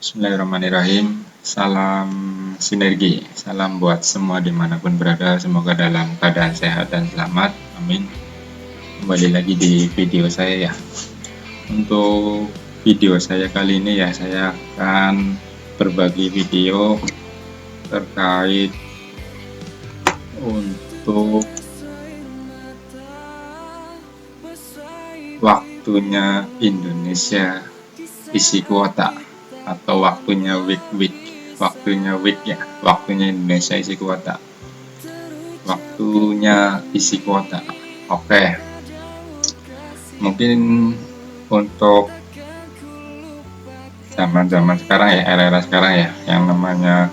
Bismillahirrahmanirrahim. Salam sinergi. Salam buat semua dimanapun berada. Semoga dalam keadaan sehat dan selamat. Amin. Kembali lagi di video saya ya. Untuk video saya kali ini ya, saya akan berbagi video terkait untuk waktunya Indonesia isi kuota atau waktunya week ya, waktunya Indonesia isi kuota, waktunya isi kuota. Oke, mungkin untuk zaman sekarang ya, era sekarang ya, yang namanya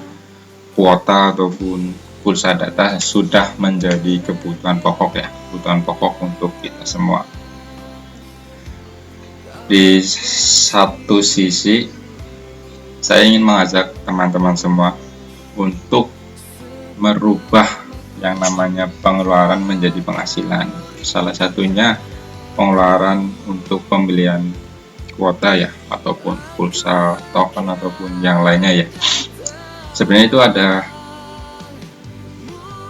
kuota ataupun pulsa data sudah menjadi kebutuhan pokok ya, kebutuhan pokok untuk kita semua. Di satu sisi, saya ingin mengajak teman-teman semua untuk merubah yang namanya pengeluaran menjadi penghasilan. Salah satunya pengeluaran untuk pembelian kuota ya, ataupun pulsa, token, ataupun yang lainnya ya. Sebenarnya itu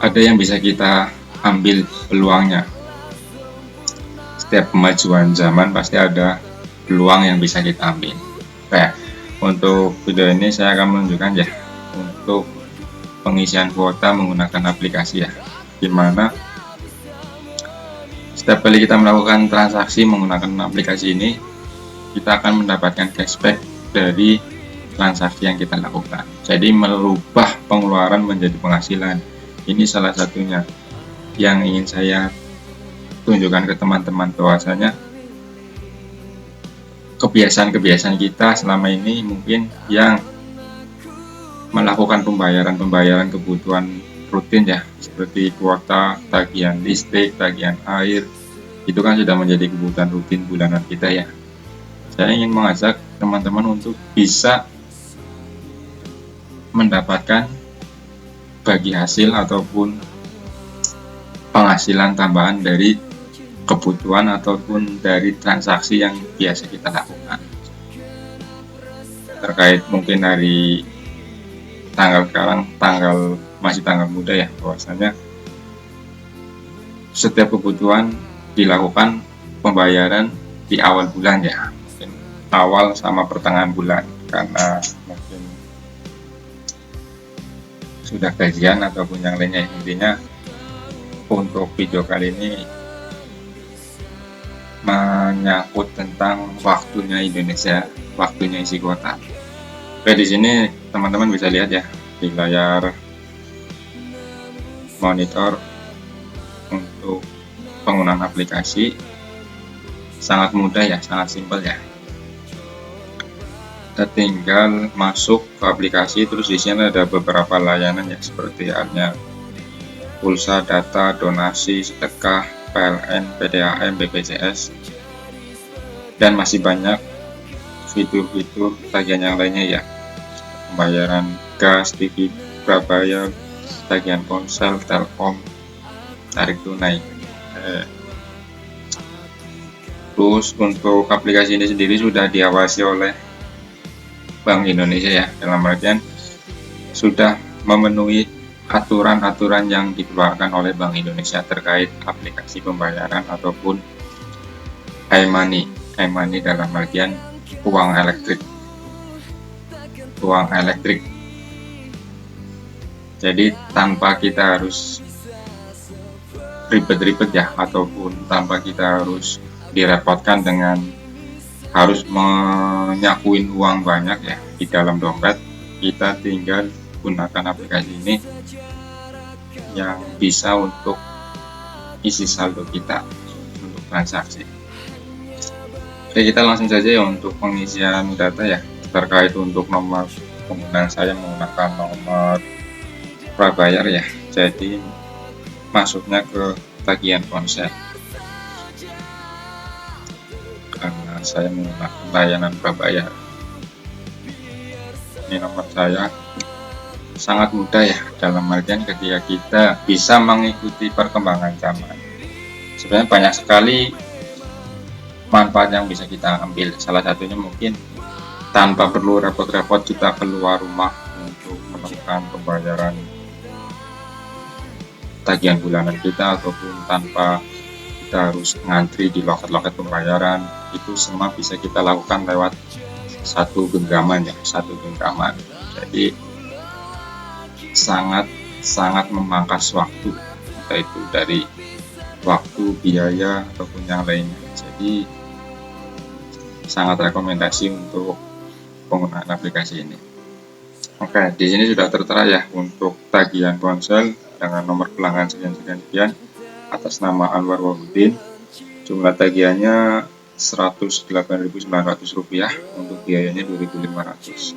ada yang bisa kita ambil peluangnya. Setiap kemajuan zaman pasti ada peluang yang bisa kita ambil. Oke, untuk video ini saya akan menunjukkan ya untuk pengisian kuota menggunakan aplikasi ya, dimana setiap kali kita melakukan transaksi menggunakan aplikasi ini, kita akan mendapatkan cashback dari transaksi yang kita lakukan. Jadi merubah pengeluaran menjadi penghasilan, ini salah satunya yang ingin saya tunjukkan ke teman-teman, bahwasanya kebiasaan kita selama ini mungkin yang melakukan pembayaran kebutuhan rutin ya, seperti kuota, tagihan listrik, tagihan air, itu kan sudah menjadi kebutuhan rutin bulanan kita ya. Saya ingin mengajak teman-teman untuk bisa mendapatkan bagi hasil ataupun penghasilan tambahan dari kebutuhan ataupun dari transaksi yang biasa kita lakukan. Terkait mungkin dari sekarang masih tanggal muda ya, bahwasanya setiap kebutuhan dilakukan pembayaran di awal bulan ya, mungkin awal sama pertengahan bulan, karena mungkin sudah gajian ataupun yang lainnya. Intinya untuk video kali ini menyangkut tentang waktunya Indonesia, waktunya isi kuota. Oke, di sini teman-teman bisa lihat ya di layar monitor untuk penggunaan aplikasi. Sangat mudah ya, sangat simpel ya. Kita tinggal masuk ke aplikasi, terus di sini ada beberapa layanan ya, seperti halnya pulsa, data, donasi, sedekah, PLN, PDAM, BPJS, dan masih banyak fitur-fitur tagihan yang lainnya ya, pembayaran gas, TV, prabayar, tagihan ponsel, telkom, tarik tunai. Terus untuk aplikasi ini sendiri sudah diawasi oleh Bank Indonesia ya, dalam artian sudah memenuhi aturan-aturan yang dikeluarkan oleh Bank Indonesia terkait aplikasi pembayaran ataupun e-money dalam artian uang elektrik. Jadi tanpa kita harus ribet-ribet ya, ataupun tanpa kita harus direpotkan dengan harus menyakuin uang banyak ya di dalam dompet, kita tinggal gunakan aplikasi ini yang bisa untuk isi saldo kita untuk transaksi. Oke, kita langsung saja ya untuk pengisian data ya, terkait untuk nomor penggunaan saya menggunakan nomor prabayar ya, jadi masuknya ke tagihan ponsel karena saya menggunakan layanan prabayar. Ini nomor saya. Sangat mudah ya, dalam artian ketika kita bisa mengikuti perkembangan zaman. Sebenarnya banyak sekali manfaat yang bisa kita ambil. Salah satunya mungkin tanpa perlu repot-repot kita keluar rumah untuk melakukan pembayaran tagihan bulanan kita, ataupun tanpa kita harus ngantri di loket-loket pembayaran. Itu semua bisa kita lakukan lewat satu genggaman ya, satu genggaman. Jadi sangat memangkas waktu, entah itu dari waktu, biaya, ataupun yang lainnya. Jadi sangat rekomendasi untuk penggunaan aplikasi ini. Oke, di sini sudah tertera ya untuk tagihan ponsel dengan nomor pelanggan sekian atas nama Anwar Wahyudin. Jumlah tagihannya Rp108.900, untuk biayanya Rp2.500.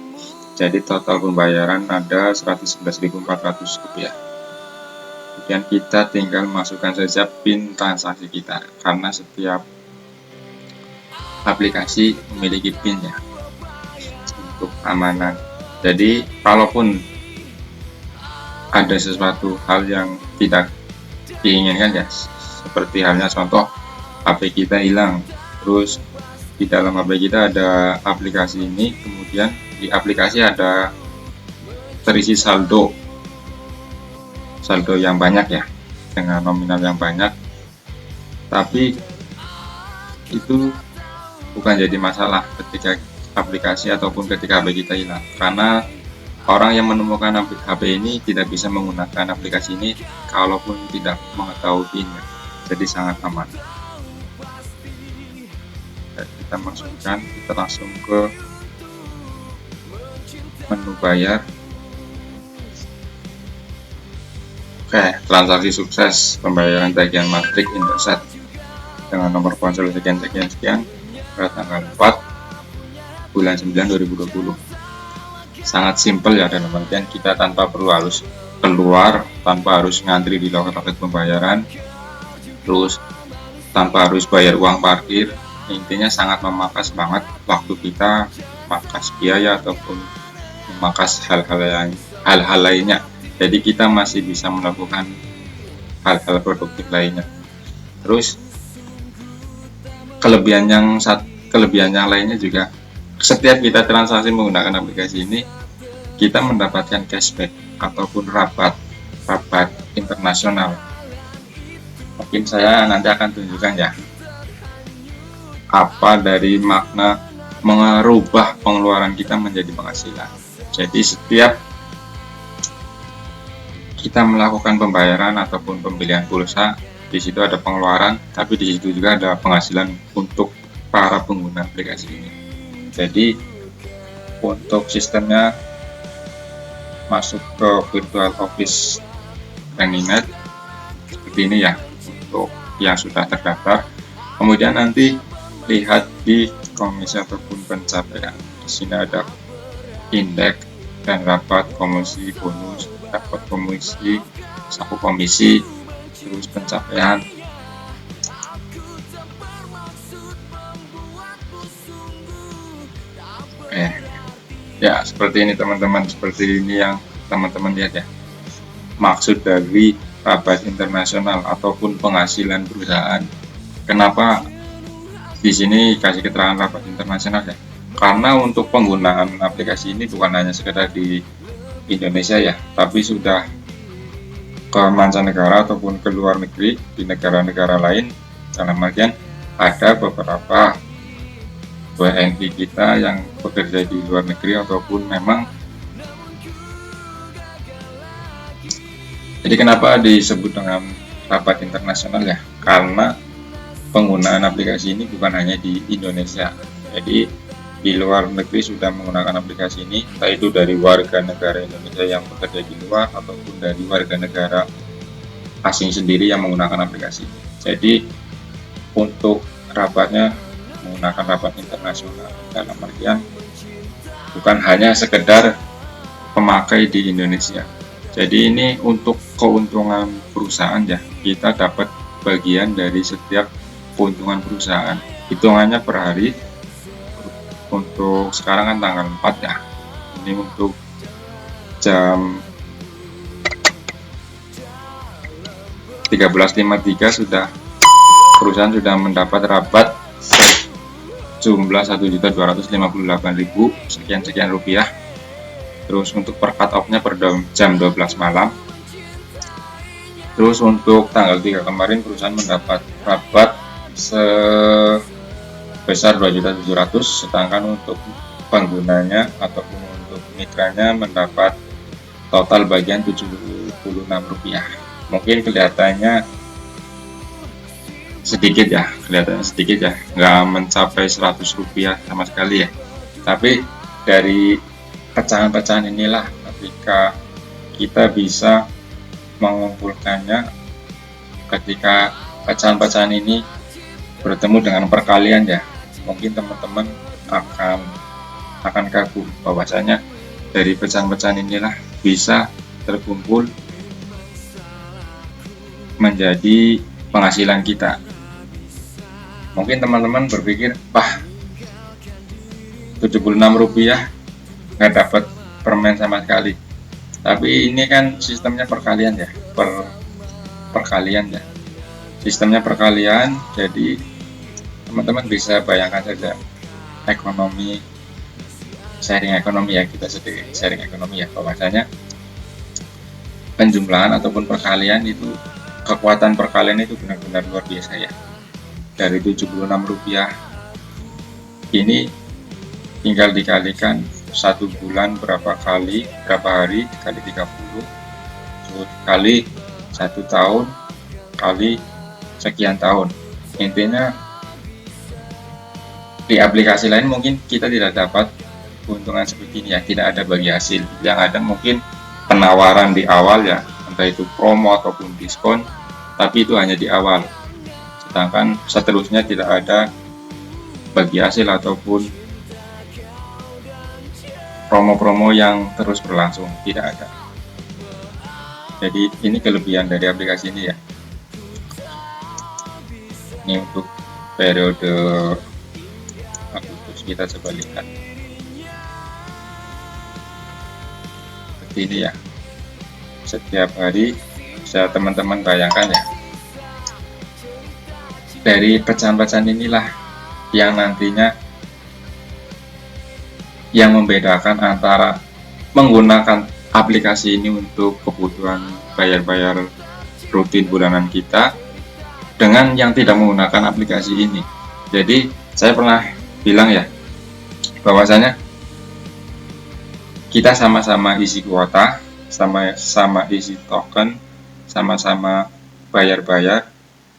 Jadi total pembayaran ada Rp111.400. Kemudian kita tinggal masukkan saja PIN transaksi kita, karena setiap aplikasi memiliki PIN ya untuk keamanan. Jadi kalaupun ada sesuatu hal yang tidak diinginkan ya, seperti halnya contoh HP kita hilang, terus di dalam HP kita ada aplikasi ini, kemudian di aplikasi ada terisi saldo yang banyak ya, dengan nominal yang banyak, tapi itu bukan jadi masalah ketika aplikasi ataupun ketika HP kita hilang, karena orang yang menemukan HP ini tidak bisa menggunakan aplikasi ini kalaupun tidak mengetahui PIN-nya. Jadi sangat aman. Kita masukkan, kita langsung ke menu bayar. Oke, transaksi sukses, pembayaran tagihan Matrix Indosat dengan nomor ponsel sekian pada tanggal 4 bulan 9 2020. Sangat simpel ya, dalam artian kita tanpa perlu harus keluar, tanpa harus ngantri di loket-loket pembayaran, terus tanpa harus bayar uang parkir. Intinya sangat memangkas banget waktu kita, memangkas biaya ataupun memangkas hal-hal lainnya. Jadi kita masih bisa melakukan hal-hal produktif lainnya. Terus kelebihan yang lainnya juga, setiap kita transaksi menggunakan aplikasi ini, kita mendapatkan cashback ataupun rabat internasional. Mungkin saya nanti akan tunjukkan ya apa dari makna merubah pengeluaran kita menjadi penghasilan. Jadi setiap kita melakukan pembayaran ataupun pembelian pulsa, di situ ada pengeluaran, tapi di situ juga ada penghasilan untuk para pengguna aplikasi ini. Jadi untuk sistemnya masuk ke virtual office Reninet seperti ini ya, untuk yang sudah terdaftar. Kemudian nanti lihat di komisi ataupun pencapaian. Di sini ada indeks dan rapat, komisi, bonus, dapat komisi, saku komisi, terus pencapaian. Ya seperti ini teman-teman, seperti ini yang teman-teman lihat ya, maksud dari rabat internasional ataupun penghasilan perusahaan. Kenapa di sini kasih keterangan rabat internasional ya? Karena untuk penggunaan aplikasi ini bukan hanya sekedar di Indonesia ya, tapi sudah ke mancanegara ataupun ke luar negeri, di negara-negara lain. Dalam artian ada beberapa WNI kita yang bekerja di luar negeri ataupun memang. Jadi kenapa disebut dengan rabat internasional ya? Karena penggunaan aplikasi ini bukan hanya di Indonesia. Jadi di luar negeri sudah menggunakan aplikasi ini, entah itu dari warga negara Indonesia yang bekerja di luar ataupun dari warga negara asing sendiri yang menggunakan aplikasi ini. Jadi untuk rabatnya menggunakan rabat internasional, dalam artian bukan hanya sekedar pemakai di Indonesia. Jadi ini untuk keuntungan perusahaan ya, kita dapat bagian dari setiap keuntungan perusahaan. Hitungannya per hari. Untuk sekarang kan tanggal 4 ya, ini untuk jam 13.53 perusahaan sudah mendapat rabat jumlah 1.258.000 sekian rupiah. Terus untuk per cut off-nya per jam 12 malam. Terus untuk tanggal 3 kemarin perusahaan mendapat rabat sebesar 2.700.000, sedangkan untuk penggunanya ataupun untuk mitranya mendapat total bagian Rp76. Mungkin kelihatannya sedikit ya, nggak mencapai Rp100 sama sekali ya. Tapi dari pecahan-pecahan inilah ketika kita bisa mengumpulkannya, ketika pecahan-pecahan ini bertemu dengan perkalian ya, mungkin teman-teman akan kagum bahwasanya dari pecahan-pecahan inilah bisa terkumpul menjadi penghasilan kita. Mungkin teman-teman berpikir, wah, Rp76 nggak dapat permen sama sekali. Tapi ini kan sistemnya perkalian ya, perkalian ya. Sistemnya perkalian, jadi teman-teman bisa bayangkan saja ekonomi, sharing ekonomi ya, kita sedikit sharing ekonomi ya, bahwasanya penjumlahan ataupun perkalian itu, kekuatan perkalian itu benar-benar luar biasa ya. Dari Rp76 ini tinggal dikalikan 1 bulan berapa hari, kali 30, kali 1 tahun, kali sekian tahun. Intinya di aplikasi lain mungkin kita tidak dapat keuntungan seperti ini ya, tidak ada bagi hasil. Yang ada mungkin penawaran di awal ya, entah itu promo ataupun diskon, tapi itu hanya di awal. Sedangkan seterusnya tidak ada bagi hasil ataupun promo-promo yang terus berlangsung, tidak ada. Jadi ini kelebihan dari aplikasi ini ya. Ini untuk periode Agustus, kita coba lihat seperti ini ya. Setiap hari bisa teman-teman bayangkan ya, dari pecahan-pecahan inilah yang nantinya yang membedakan antara menggunakan aplikasi ini untuk kebutuhan bayar-bayar rutin bulanan kita dengan yang tidak menggunakan aplikasi ini. Jadi saya pernah bilang ya, bahwasanya kita sama-sama isi kuota, sama-sama isi token, sama-sama bayar-bayar,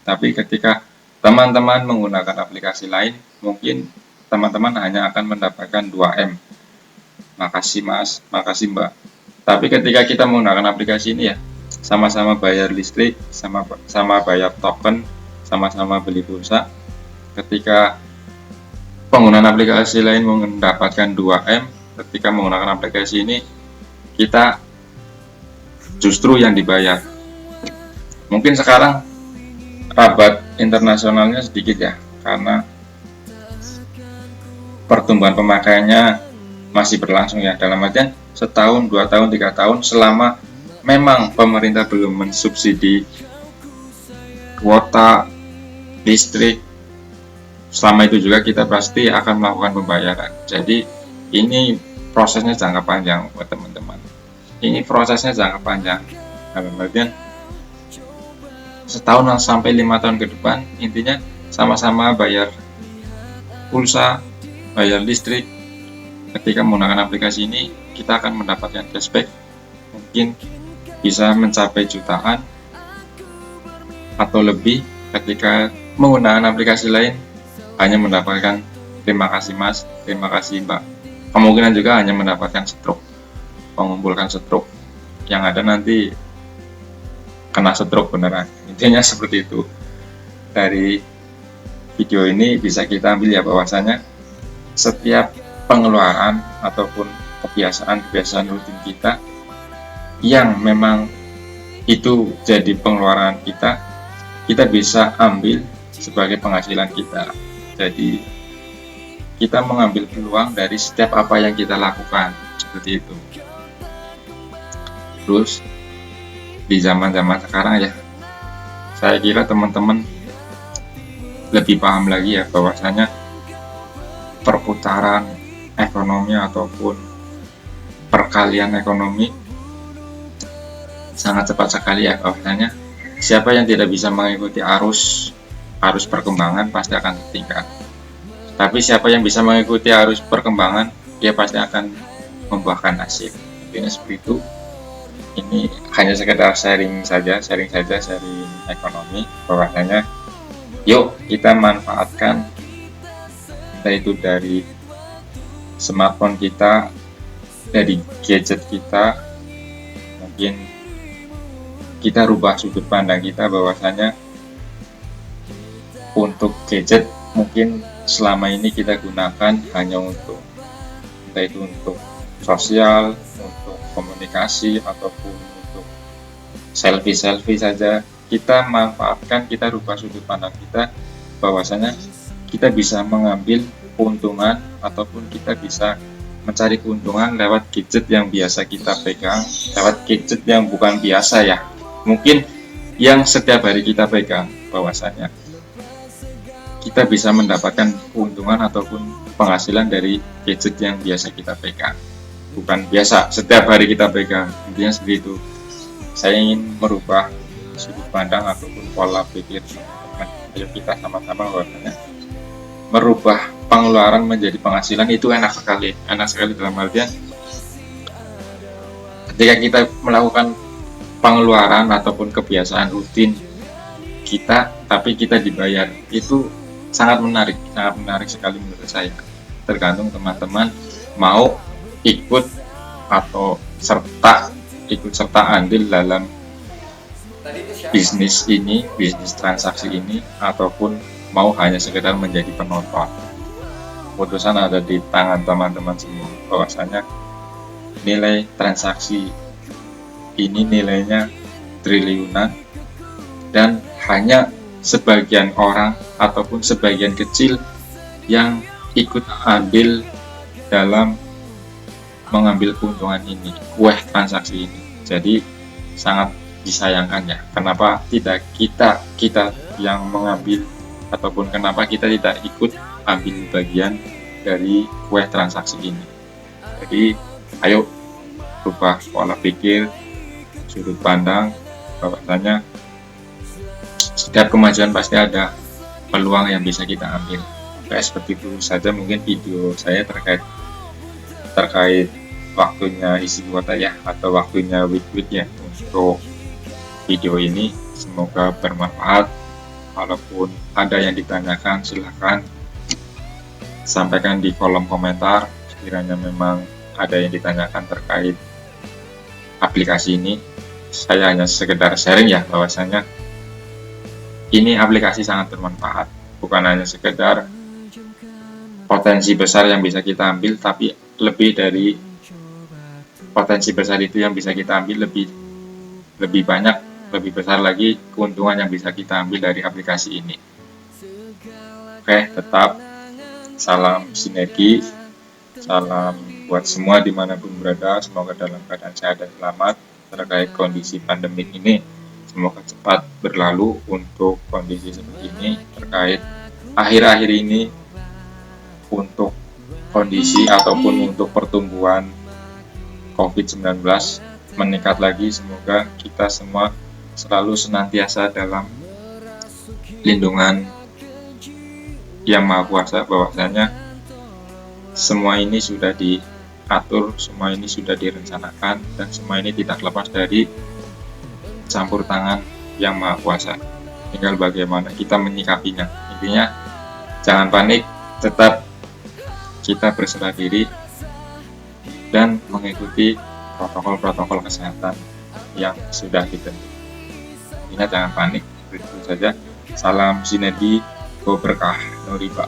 tapi ketika teman-teman menggunakan aplikasi lain, mungkin teman-teman hanya akan mendapatkan 2M. Makasih mas, makasih mbak. Tapi ketika kita menggunakan aplikasi ini ya, sama-sama bayar listrik, sama bayar token, sama-sama beli pulsa. Ketika penggunaan aplikasi lain mendapatkan 2M, ketika menggunakan aplikasi ini kita justru yang dibayar. Mungkin sekarang rabat internasionalnya sedikit ya, karena pertumbuhan pemakaiannya masih berlangsung ya, dalam artian setahun, 2 tahun, 3 tahun, selama memang pemerintah belum mensubsidi kuota listrik, selama itu juga kita pasti akan melakukan pembayaran. Jadi ini prosesnya jangka panjang buat teman-teman. Ini prosesnya jangka panjang, dalam artian setahun sampai 5 tahun ke depan, intinya sama-sama bayar pulsa, bayar listrik. Ketika menggunakan aplikasi ini, kita akan mendapatkan cashback, mungkin bisa mencapai jutaan atau lebih. Ketika menggunakan aplikasi lain, hanya mendapatkan terima kasih mas, terima kasih mbak. Kemungkinan juga hanya mendapatkan stroke, mengumpulkan stroke, yang ada nanti kena stroke beneran. Intinya seperti itu. Dari video ini bisa kita ambil ya, bahwasanya setiap pengeluaran ataupun kebiasaan rutin kita yang memang itu jadi pengeluaran kita bisa ambil sebagai penghasilan kita. Jadi kita mengambil peluang dari setiap apa yang kita lakukan, seperti itu. Terus di zaman-zaman sekarang ya, saya kira teman-teman lebih paham lagi ya, bahwasanya perputaran ekonomi ataupun perkalian ekonomi sangat cepat sekali ya. Bahwasanya siapa yang tidak bisa mengikuti arus perkembangan pasti akan tertinggal. Tapi siapa yang bisa mengikuti arus perkembangan, dia pasti akan membuahkan hasil. Intinya seperti itu. Ini hanya sekedar sharing ekonomi. Bahwasanya yuk kita manfaatkan, entah itu dari smartphone kita, dari gadget kita, mungkin kita rubah sudut pandang kita. Bahwasanya untuk gadget mungkin selama ini kita gunakan hanya untuk, entah itu untuk sosial, untuk komunikasi, ataupun untuk selfie saja. Kita manfaatkan, kita rubah sudut pandang kita, bahwasanya kita bisa mengambil keuntungan ataupun kita bisa mencari keuntungan lewat gadget yang biasa kita pegang, lewat gadget yang bukan biasa ya, mungkin yang setiap hari kita pegang. Bahwasanya kita bisa mendapatkan keuntungan ataupun penghasilan dari gadget yang biasa kita pegang, bukan biasa setiap hari kita pegang. Intinya seperti itu. Saya ingin merubah sudut pandang ataupun pola pikir teman-teman. Ayo kita sama-sama bahwasanya merubah pengeluaran menjadi penghasilan itu enak sekali dalam artian ketika kita melakukan pengeluaran ataupun kebiasaan rutin kita, tapi kita dibayar, itu sangat menarik sekali menurut saya. Tergantung teman-teman mau ikut atau ikut serta andil dalam bisnis transaksi ini, ataupun mau hanya sekedar menjadi penonton. Keputusan ada di tangan teman-teman semua. Bahwasanya nilai transaksi ini nilainya triliunan, dan hanya sebagian orang ataupun sebagian kecil yang ikut andil dalam mengambil keuntungan ini, transaksi ini. Jadi sangat disayangkan ya, kenapa tidak kita yang mengambil, ataupun kenapa kita tidak ikut ambil bagian dari transaksi ini. Jadi ayo rubah pola pikir, sudut pandang, bahwasanya setiap kemajuan pasti ada peluang yang bisa kita ambil. Kayak seperti itu saja mungkin video saya terkait waktunya isi kuota ya, atau waktunya week ya untuk video ini. Semoga bermanfaat. Walaupun ada yang ditanyakan, silahkan sampaikan di kolom komentar. Sekiranya memang ada yang ditanyakan terkait aplikasi ini, saya hanya sekedar sharing ya, bahwasanya ini aplikasi sangat bermanfaat. Bukan hanya sekedar potensi besar yang bisa kita ambil, tapi lebih dari potensi besar itu yang bisa kita ambil, lebih banyak, lebih besar lagi keuntungan yang bisa kita ambil dari aplikasi ini. Oke, tetap salam sinergi, salam buat semua dimanapun berada. Semoga dalam keadaan sehat dan selamat. Terkait kondisi pandemik ini, semoga cepat berlalu. Untuk kondisi seperti ini, terkait akhir-akhir ini, untuk kondisi ataupun untuk pertumbuhan COVID-19 meningkat lagi. Semoga kita semua selalu senantiasa dalam lindungan Yang Maha Kuasa, bahwasanya semua ini sudah diatur, semua ini sudah direncanakan, dan semua ini tidak lepas dari campur tangan Yang Maha Kuasa. Tinggal bagaimana kita menyikapinya. Intinya jangan panik, tetap kita berserah diri dan mengikuti protokol-protokol kesehatan yang sudah ditentukan. Ingat, jangan panik, itu saja. Salam sinergi, go berkah, no riba.